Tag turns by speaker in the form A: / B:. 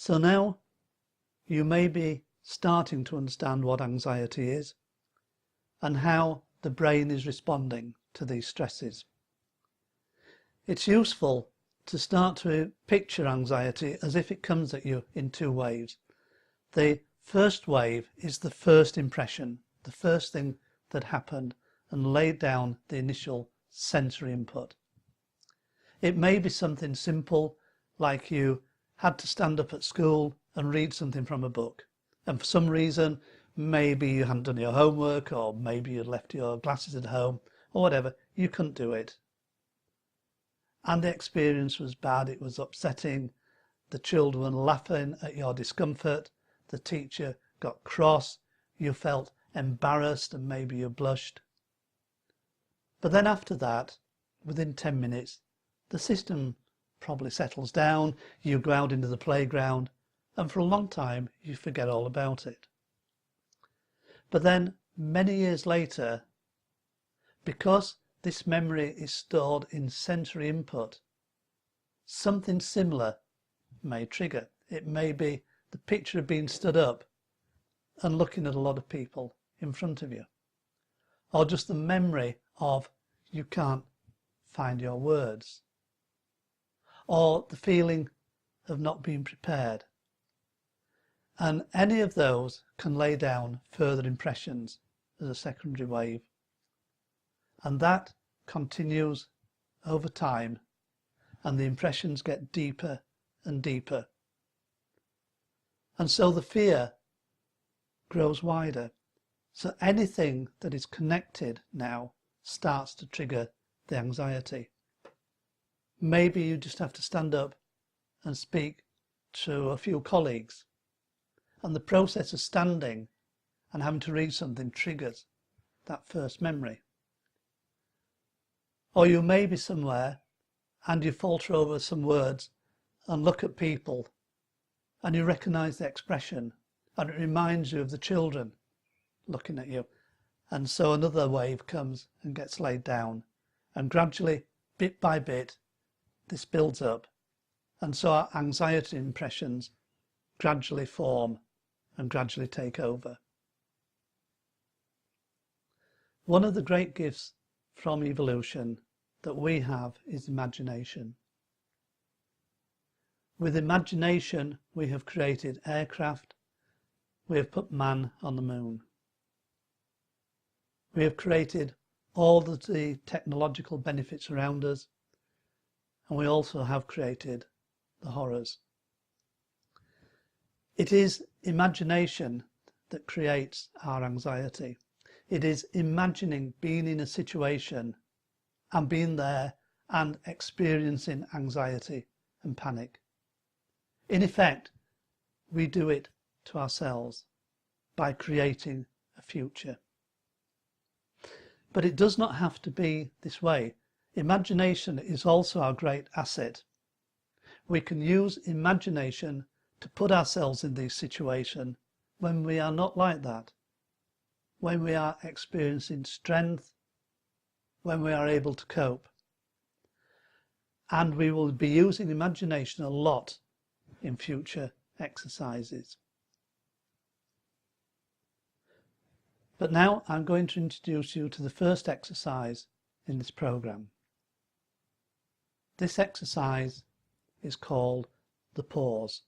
A: So now you may be starting to understand what anxiety is and how the brain is responding to these stresses. It's useful to start to picture anxiety as if it comes at you in two waves. The first wave is the first impression, the first thing that happened and laid down the initial sensory input. It may be something simple, like you had to stand up at school and read something from a book, and for some reason maybe you hadn't done your homework, or maybe you'd left your glasses at home, or whatever, you couldn't do it. And the experience was bad, it was upsetting, the children were laughing at your discomfort, the teacher got cross, you felt embarrassed and maybe you blushed. But then after that, within 10 minutes, the system probably settles down, you go out into the playground, and for a long time you forget all about it. But then many years later, because this memory is stored in sensory input, something similar may trigger. It may be the picture of being stood up and looking at a lot of people in front of you, or just the memory of you can't find your words, or the feeling of not being prepared. And any of those can lay down further impressions as a secondary wave. And that continues over time, and the impressions get deeper and deeper. And so the fear grows wider. So anything that is connected now starts to trigger the anxiety. Maybe you just have to stand up and speak to a few colleagues, and the process of standing and having to read something triggers that first memory. Or you may be somewhere and you falter over some words and look at people and you recognise the expression, and it reminds you of the children looking at you. And so another wave comes and gets laid down, and gradually, bit by bit, this builds up, and so our anxiety impressions gradually form and gradually take over. One of the great gifts from evolution that we have is imagination. With imagination, we have created aircraft, we have put man on the moon. We have created all the technological benefits around us, and we also have created the horrors. It is imagination that creates our anxiety. It is imagining being in a situation and being there and experiencing anxiety and panic. In effect, we do it to ourselves by creating a future. But it does not have to be this way. Imagination is also our great asset. We can use imagination to put ourselves in these situations when we are not like that, when we are experiencing strength, when we are able to cope. And we will be using imagination a lot in future exercises. But now I'm going to introduce you to the first exercise in this program. This exercise is called the pause.